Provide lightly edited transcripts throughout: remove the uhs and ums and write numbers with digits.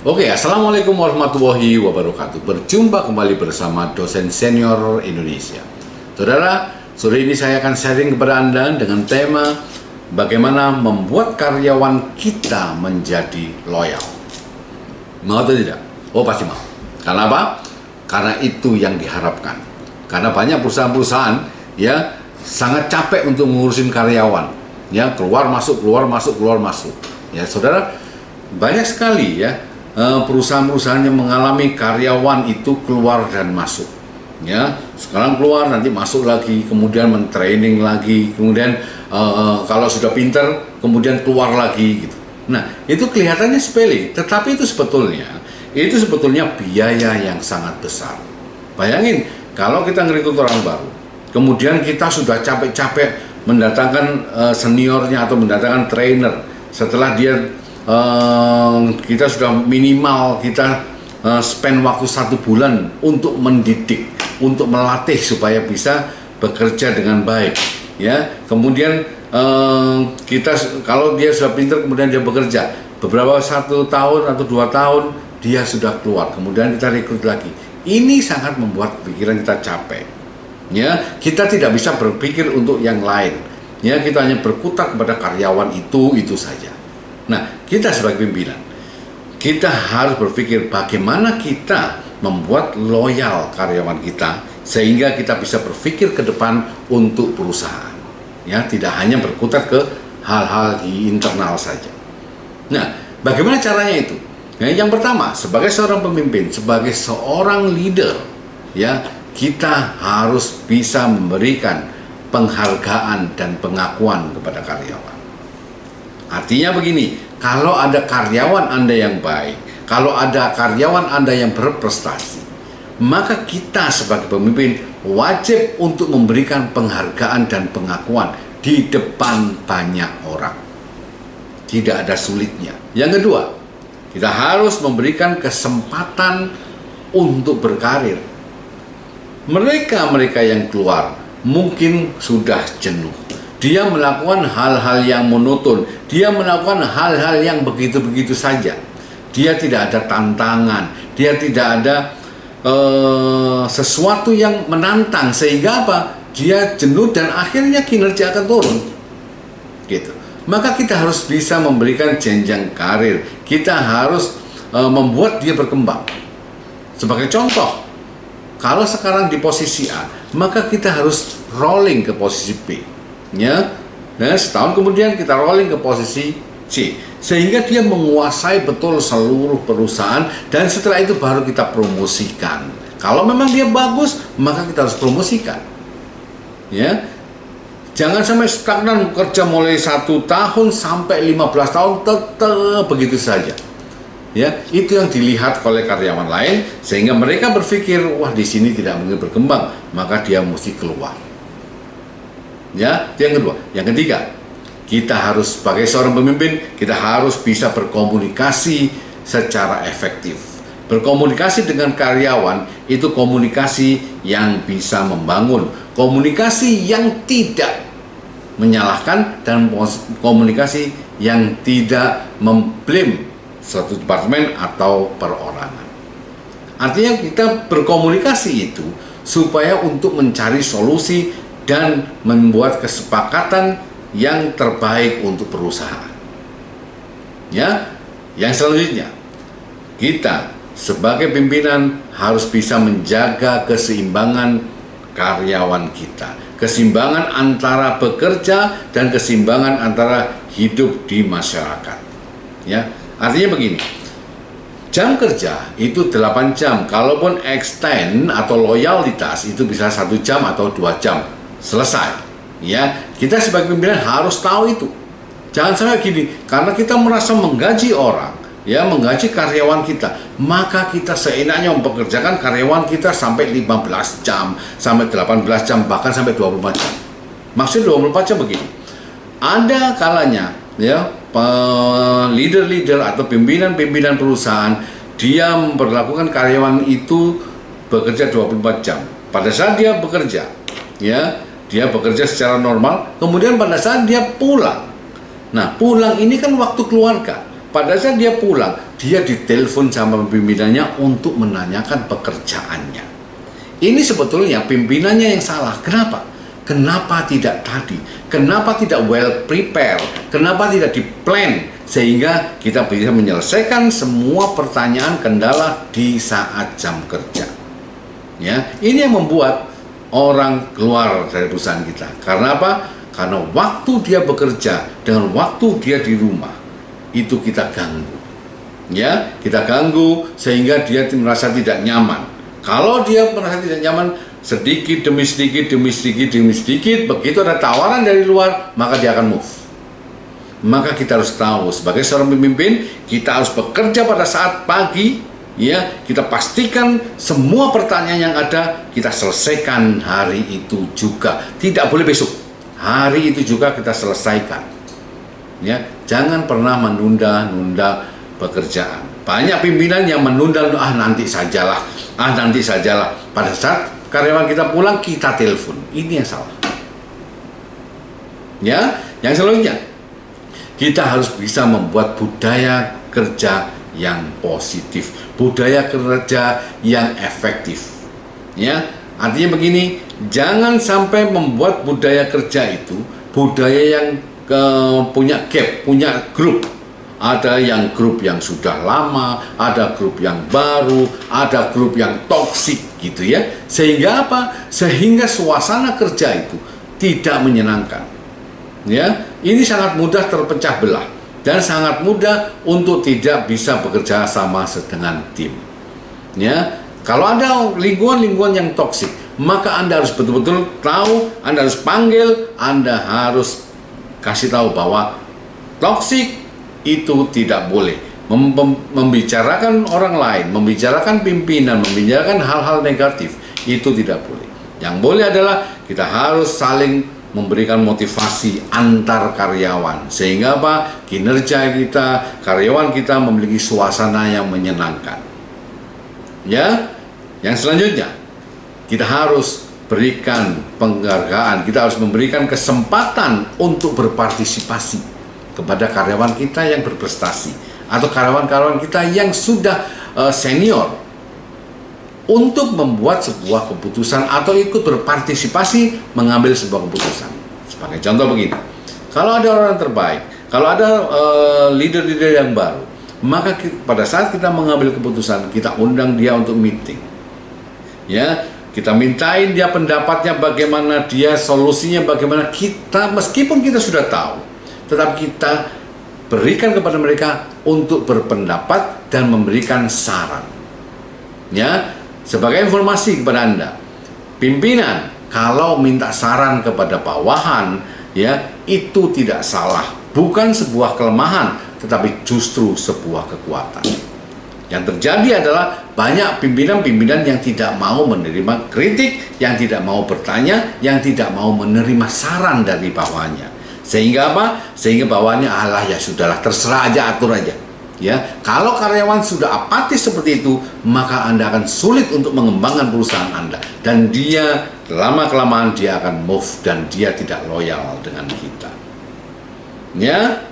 Oke, Assalamualaikum warahmatullahi wabarakatuh. Berjumpa kembali bersama dosen senior Indonesia. Saudara, sore ini saya akan sharing kepada Anda dengan tema bagaimana membuat karyawan kita menjadi loyal. Mau atau tidak? Oh, pasti mau. Karena apa? Karena itu yang diharapkan. Karena banyak perusahaan-perusahaan ya sangat capek untuk ngurusin karyawan. Ya, keluar masuk. Ya, saudara, banyak sekali ya perusahaan-perusahaan yang mengalami karyawan itu keluar dan masuk. Ya, sekarang keluar, nanti masuk lagi, kemudian mentraining lagi, kemudian kalau sudah pinter, kemudian keluar lagi gitu. Nah, itu kelihatannya sepele, tetapi itu sebetulnya biaya yang sangat besar. Bayangin, kalau kita ngerekrut orang baru, kemudian kita sudah capek-capek mendatangkan seniornya atau mendatangkan trainer, setelah dia kita sudah minimal spend waktu 1 bulan untuk mendidik, untuk melatih supaya bisa bekerja dengan baik. Ya, kemudian kita kalau dia sudah pintar, kemudian dia bekerja beberapa 1 tahun atau 2 tahun dia sudah keluar, kemudian kita rekrut lagi. Ini sangat membuat pikiran kita capek. Ya, kita tidak bisa berpikir untuk yang lain. Ya, kita hanya berkutat kepada karyawan itu saja. Nah, kita sebagai pimpinan, kita harus berpikir bagaimana kita membuat loyal karyawan kita sehingga kita bisa berpikir ke depan untuk perusahaan. Ya, tidak hanya berkutat ke hal-hal di internal saja. Nah, bagaimana caranya itu? Ya, yang pertama, sebagai seorang pemimpin, sebagai seorang leader, ya, kita harus bisa memberikan penghargaan dan pengakuan kepada karyawan. Artinya begini, kalau ada karyawan Anda yang baik, kalau ada karyawan Anda yang berprestasi, maka kita sebagai pemimpin wajib untuk memberikan penghargaan dan pengakuan di depan banyak orang. Tidak ada sulitnya. Yang kedua, kita harus memberikan kesempatan untuk berkarir. Mereka yang keluar mungkin sudah jenuh. Dia melakukan hal-hal yang monoton. Dia melakukan hal-hal yang begitu-begitu saja. Dia tidak ada tantangan. Dia tidak ada sesuatu yang menantang. Sehingga apa? Dia jenuh dan akhirnya kinerja akan turun. Gitu. Maka kita harus bisa memberikan jenjang karir. Kita harus membuat dia berkembang. Sebagai contoh, kalau sekarang di posisi A, maka kita harus rolling ke posisi B. Ya, nah, setahun kemudian kita rolling ke posisi C, sehingga dia menguasai betul seluruh perusahaan, dan setelah itu baru kita promosikan. Kalau memang dia bagus, maka kita harus promosikan. Ya, jangan sampai stagnan kerja mulai 1 tahun sampai 15 tahun tetap begitu saja. Ya, itu yang dilihat oleh karyawan lain, sehingga mereka berpikir, wah, di sini tidak mungkin berkembang, maka dia mesti keluar. Ya, itu yang kedua. Yang ketiga, kita harus sebagai seorang pemimpin, kita harus bisa berkomunikasi secara efektif. Berkomunikasi dengan karyawan itu komunikasi yang bisa membangun, komunikasi yang tidak menyalahkan, dan komunikasi yang tidak memblame suatu departemen atau perorangan. Artinya kita berkomunikasi itu supaya untuk mencari solusi dan membuat kesepakatan yang terbaik untuk perusahaan. Ya, yang selanjutnya, kita sebagai pimpinan harus bisa menjaga keseimbangan karyawan kita, keseimbangan antara bekerja dan keseimbangan antara hidup di masyarakat. Ya, artinya begini, jam kerja itu 8 jam, kalaupun extend atau loyalitas itu bisa 1 jam atau 2 jam. Selesai. Ya, kita sebagai pimpinan harus tahu itu. Jangan sampai gini, karena kita merasa menggaji orang, ya, menggaji karyawan kita, maka kita seenaknya mempekerjakan karyawan kita sampai 15 jam, sampai 18 jam, bahkan sampai 24 jam. Maksud 24 jam begini. Ada kalanya, ya, leader-leader atau pimpinan-pimpinan perusahaan, dia memperlakukan karyawan itu bekerja 24 jam. Pada saat dia bekerja, ya, dia bekerja secara normal, kemudian pada saat dia pulang. Nah, pulang ini kan waktu keluarga. pada saat dia pulang, dia ditelepon sama pimpinannya untuk menanyakan pekerjaannya. Ini sebetulnya pimpinannya yang salah. Kenapa? Kenapa tidak tadi? Kenapa tidak well prepare? Kenapa tidak di-plan? Sehingga kita bisa menyelesaikan semua pertanyaan kendala di saat jam kerja. Ya, ini yang membuat orang keluar dari perusahaan kita. Karena apa? Karena waktu dia bekerja dengan waktu dia di rumah, itu kita ganggu. Ya, kita ganggu sehingga dia merasa tidak nyaman. Kalau dia merasa tidak nyaman, sedikit demi sedikit, demi sedikit, demi sedikit, begitu ada tawaran dari luar, maka dia akan move. Maka kita harus tahu, sebagai seorang pemimpin, kita harus bekerja pada saat pagi, ya, kita pastikan semua pertanyaan yang ada, kita selesaikan hari itu juga. Tidak boleh besok, hari itu juga kita selesaikan. Ya, jangan pernah menunda-nunda pekerjaan. Banyak pimpinan yang menunda, nanti sajalah, nanti sajalah. Pada saat karyawan kita pulang, kita telepon. Ini yang salah. Ya, yang selanjutnya, kita harus bisa membuat budaya kerja yang positif, budaya kerja yang efektif. Ya, artinya begini, jangan sampai membuat budaya kerja itu budaya yang punya gap, punya grup. Ada yang grup yang sudah lama, ada grup yang baru, ada grup yang toksik gitu ya. Sehingga apa? Sehingga suasana kerja itu tidak menyenangkan. Ya, ini sangat mudah terpecah belah dan sangat mudah untuk tidak bisa bekerja sama dengan tim. Ya, kalau ada lingkungan-lingkungan yang toksik, maka Anda harus betul-betul tahu, Anda harus panggil, Anda harus kasih tahu bahwa toksik itu tidak boleh. Membicarakan orang lain, membicarakan pimpinan, membicarakan hal-hal negatif, itu tidak boleh. Yang boleh adalah kita harus saling memberikan motivasi antar karyawan, sehingga apa? Kinerja kita, karyawan kita memiliki suasana yang menyenangkan. Ya, yang selanjutnya, kita harus berikan penghargaan, kita harus memberikan kesempatan untuk berpartisipasi kepada karyawan kita yang berprestasi atau karyawan-karyawan kita yang sudah senior untuk membuat sebuah keputusan atau ikut berpartisipasi mengambil sebuah keputusan. Sebagai contoh begini, kalau ada orang terbaik, kalau ada leader-leader yang baru, maka pada saat kita mengambil keputusan, kita undang dia untuk meeting. Ya, kita mintain dia pendapatnya bagaimana, dia solusinya bagaimana. Kita meskipun kita sudah tahu, tetapi kita berikan kepada mereka untuk berpendapat dan memberikan saran. Ya, sebagai informasi kepada Anda, pimpinan kalau minta saran kepada bawahan, ya, itu tidak salah, bukan sebuah kelemahan, tetapi justru sebuah kekuatan. Yang terjadi adalah banyak pimpinan-pimpinan yang tidak mau menerima kritik, yang tidak mau bertanya, yang tidak mau menerima saran dari bawahannya. Sehingga apa? Sehingga bawahannya, alah ya sudahlah, terserah aja, atur aja. Ya, kalau karyawan sudah apatis seperti itu, maka Anda akan sulit untuk mengembangkan perusahaan Anda, dan dia lama-kelamaan dia akan move dan dia tidak loyal dengan kita. Ya,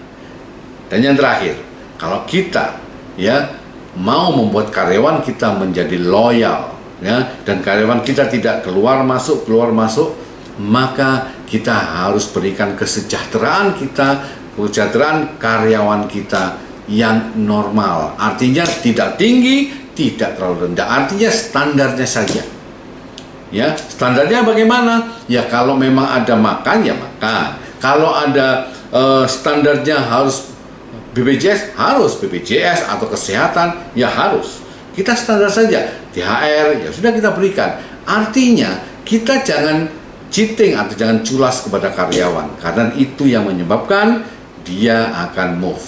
dan yang terakhir, kalau kita ya mau membuat karyawan kita menjadi loyal, ya, dan karyawan kita tidak keluar masuk, maka kita harus berikan kesejahteraan kita, kesejahteraan karyawan kita yang normal. Artinya tidak tinggi, tidak terlalu rendah. Artinya standarnya saja. Ya, standarnya bagaimana? Ya, kalau memang ada makan, ya makan. Kalau ada standarnya harus BPJS, harus BPJS atau kesehatan, ya harus. Kita standar saja. THR, ya sudah kita berikan. Artinya kita jangan cheating atau jangan culas kepada karyawan, karena itu yang menyebabkan dia akan move.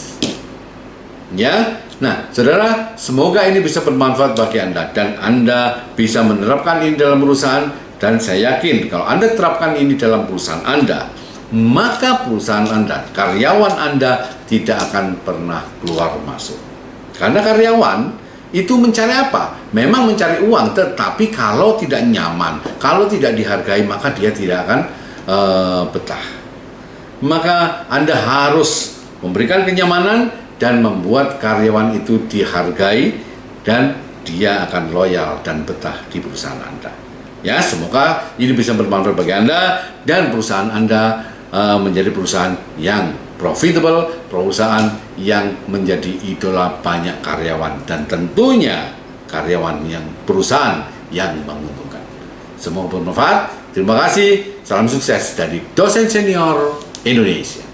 Ya, nah saudara, semoga ini bisa bermanfaat bagi Anda dan Anda bisa menerapkan ini dalam perusahaan, dan saya yakin kalau Anda terapkan ini dalam perusahaan Anda, maka perusahaan Anda, karyawan Anda tidak akan pernah keluar masuk. Karena karyawan itu mencari apa? Memang mencari uang, tetapi kalau tidak nyaman, kalau tidak dihargai, maka dia tidak akan betah. Maka Anda harus memberikan kenyamanan dan membuat karyawan itu dihargai dan dia akan loyal dan betah di perusahaan Anda. Ya, semoga ini bisa bermanfaat bagi Anda dan perusahaan Anda menjadi perusahaan yang profitable, perusahaan yang menjadi idola banyak karyawan, dan tentunya karyawan yang perusahaan yang menguntungkan. Semoga bermanfaat. Terima kasih. Salam sukses dari Dosen Senior Indonesia.